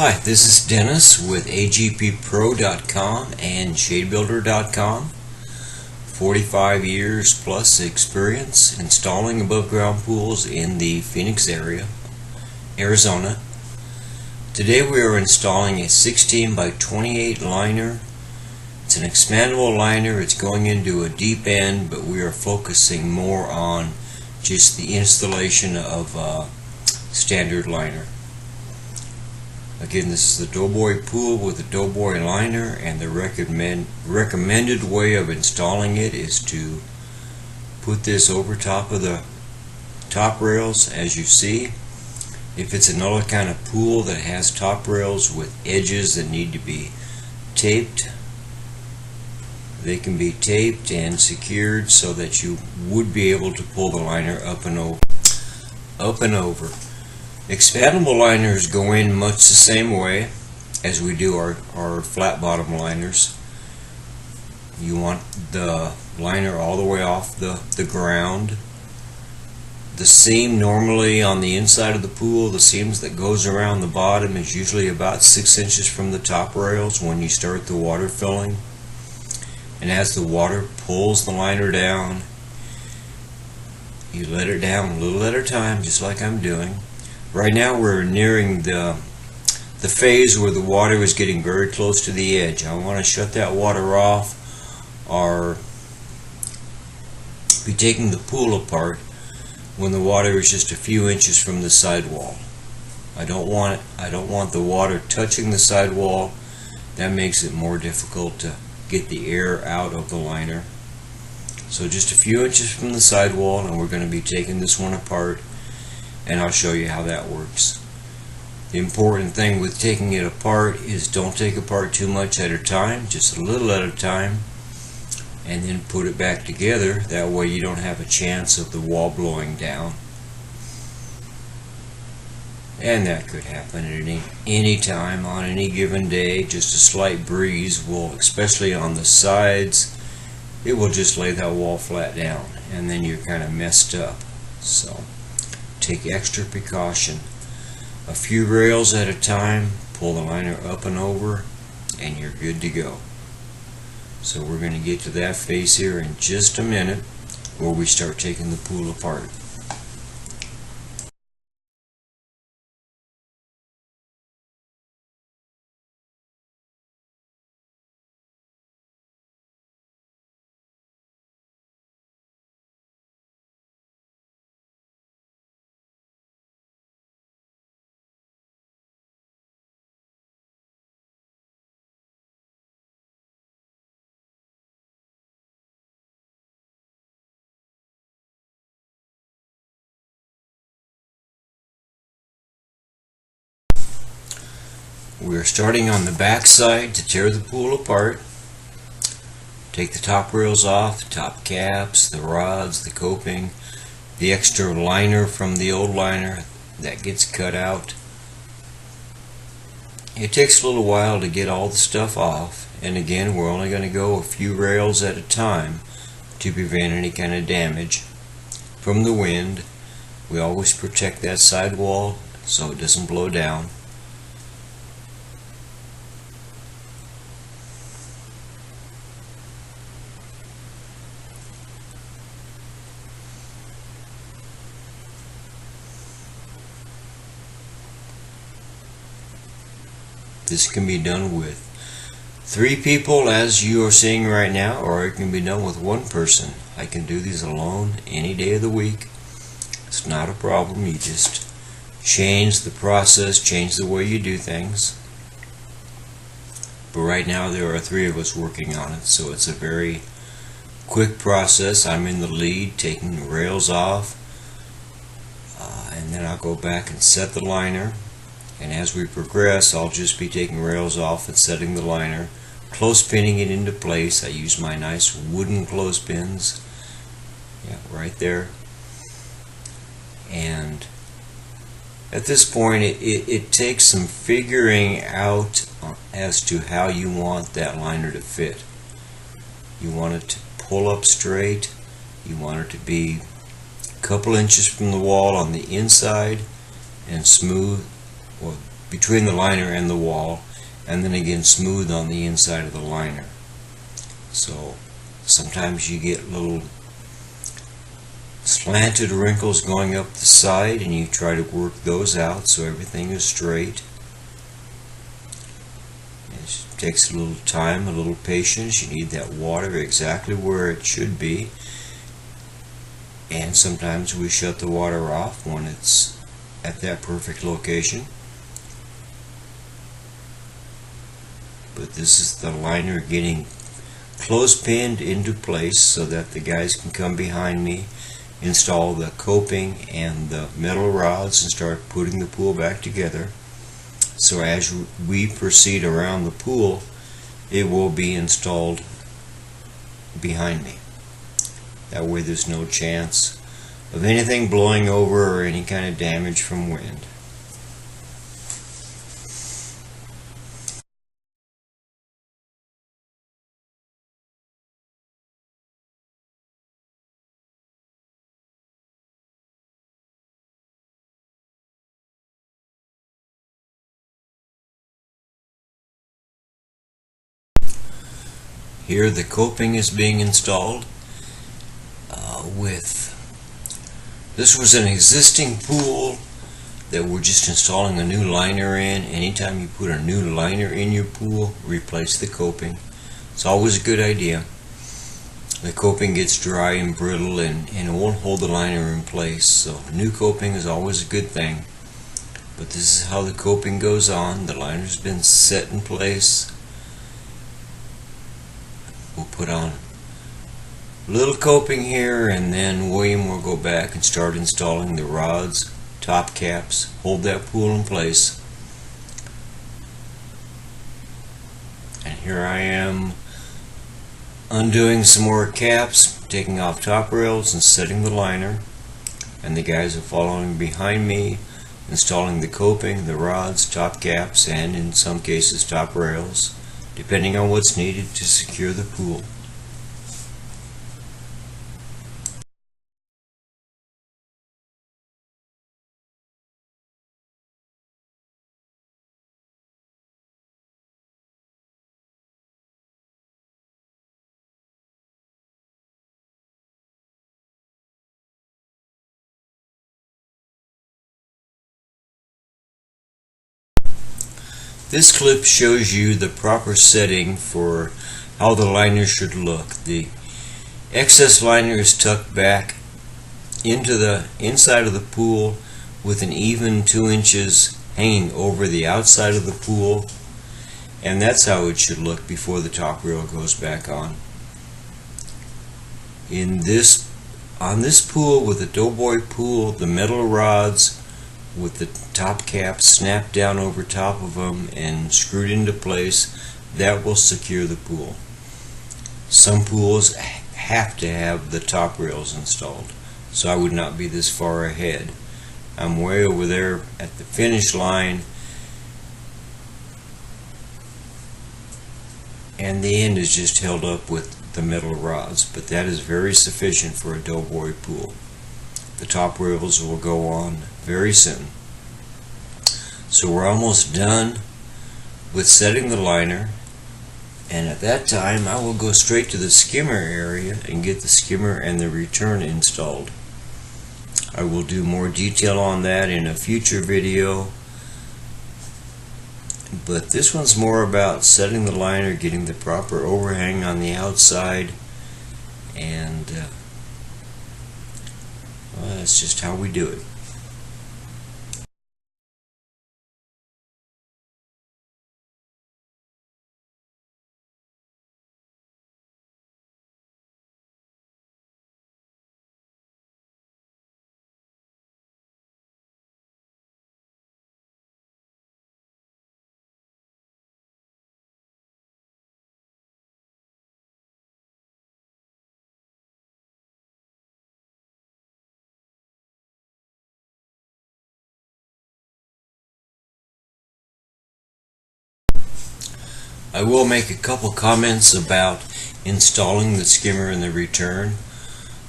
Hi, this is Dennis with agppro.com and shadebuilder.com. 45 years plus experience installing above ground pools in the Phoenix area, Arizona. Today we are installing a 16 by 28 liner. It's an expandable liner. It's going into a deep end, but we are focusing more on just the installation of standard liner. Again, this is the Doughboy pool with a Doughboy liner, and the recommended way of installing it is to put this over top of the top rails, as you see. If it's another kind of pool that has top rails with edges that need to be taped, they can be taped and secured so that you would be able to pull the liner up and over. Expandable liners go in much the same way as we do our flat bottom liners. You want the liner all the way off the ground. The seam normally on the inside of the pool, the seams that goes around the bottom, is usually about 6 inches from the top rails when you start the water filling. And as the water pulls the liner down, you let it down a little at a time, just like I'm doing. Right now we're nearing the phase where the water is getting very close to the edge. I want to shut that water off or be taking the pool apart when the water is just a few inches from the sidewall. I don't want the water touching the sidewall. That makes it more difficult to get the air out of the liner. So just a few inches from the sidewall, and we're going to be taking this one apart, and I'll show you how that works. The important thing with taking it apart is don't take apart too much at a time, just a little at a time, and then put it back together. That way you don't have a chance of the wall blowing down. And that could happen at any time on any given day. Just a slight breeze will, especially on the sides, it will just lay that wall flat down, and then you're kind of messed up. So take extra precaution. A few rails at a time, pull the liner up and over, and you're good to go. So we're going to get to that phase here in just a minute, where we start taking the pool apart. We're starting on the back side to tear the pool apart. Take the top rails off, the top caps, the rods, the coping, the extra liner from the old liner that gets cut out. It takes a little while to get all the stuff off, and again, we're only going to go a few rails at a time to prevent any kind of damage from the wind. We always protect that side wall so it doesn't blow down. This can be done with 3 people, as you are seeing right now, or it can be done with 1 person. I can do these alone any day of the week. It's not a problem. You just change the process, change the way you do things. But right now there are 3 of us working on it, so it's a very quick process. I'm in the lead, taking the rails off, and then I'll go back and set the liner. And as we progress, I'll just be taking rails off and setting the liner, clothespinning it into place. I use my nice wooden clothespins, right there. And at this point, it takes some figuring out as to how you want that liner to fit. You want it to pull up straight. You want it to be a couple inches from the wall on the inside and smooth, or between the liner and the wall, and then again smooth on the inside of the liner. So sometimes you get little slanted wrinkles going up the side, and you try to work those out so everything is straight. It takes a little time, a little patience. You need that water exactly where it should be, and sometimes we shut the water off when it's at that perfect location. But this is the liner getting close-pinned into place so that the guys can come behind me, install the coping and the metal rods, and start putting the pool back together. So as we proceed around the pool, it will be installed behind me. That way there's no chance of anything blowing over or any kind of damage from wind. Here the coping is being installed this was an existing pool that we're just installing a new liner in. Anytime you put a new liner in your pool, replace the coping. It's always a good idea. The coping gets dry and brittle and it won't hold the liner in place, so new coping is always a good thing. But this is how the coping goes on. The liner's been set in place. We'll put on a little coping here, and then William will go back and start installing the rods, top caps, hold that pool in place. And here I am undoing some more caps, taking off top rails and setting the liner, and the guys are following behind me, installing the coping, the rods, top caps, and in some cases top rails, depending on what's needed to secure the pool. This clip shows you the proper setting for how the liner should look. The excess liner is tucked back into the inside of the pool with an even 2 inches hanging over the outside of the pool, and that's how it should look before the top rail goes back on. On this pool, with the Doughboy pool, the metal rods with the top cap snapped down over top of them and screwed into place, that will secure the pool. Some pools have to have the top rails installed, so I would not be this far ahead. I'm way over there at the finish line, and the end is just held up with the metal rods, but that is very sufficient for a Doughboy pool. The top rails will go on very soon. So we're almost done with setting the liner, and at that time I will go straight to the skimmer area and get the skimmer and the return installed. I will do more detail on that in a future video, but this one's more about setting the liner, getting the proper overhang on the outside, and well, that's just how we do it. I will make a couple comments about installing the skimmer and the return.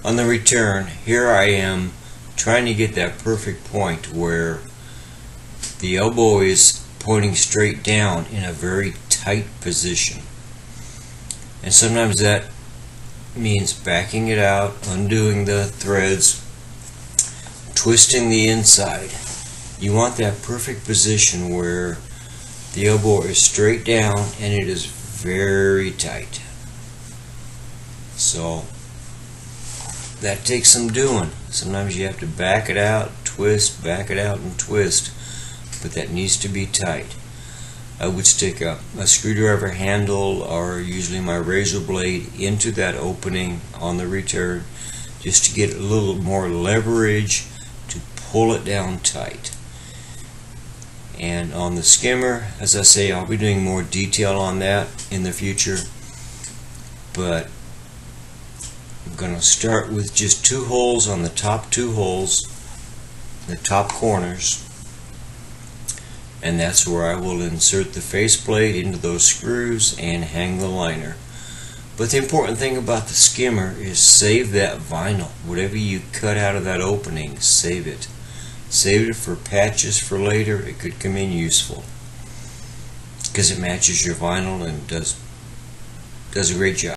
On the return, here I am trying to get that perfect point where the elbow is pointing straight down in a very tight position. And sometimes that means backing it out, undoing the threads, twisting the inside. You want that perfect position where the elbow is straight down and it is very tight. So that takes some doing. Sometimes you have to back it out, twist, back it out and twist, but that needs to be tight. I would stick a screwdriver handle or usually my razor blade into that opening on the return just to get a little more leverage to pull it down tight. And on the skimmer, as I say, I'll be doing more detail on that in the future, but I'm going to start with just 2 holes on the top 2 holes, the top corners, and that's where I will insert the faceplate into those screws and hang the liner. But the important thing about the skimmer is save that vinyl. Whatever you cut out of that opening, save it. Save it for patches for later. It could come in useful because it matches your vinyl and does a great job.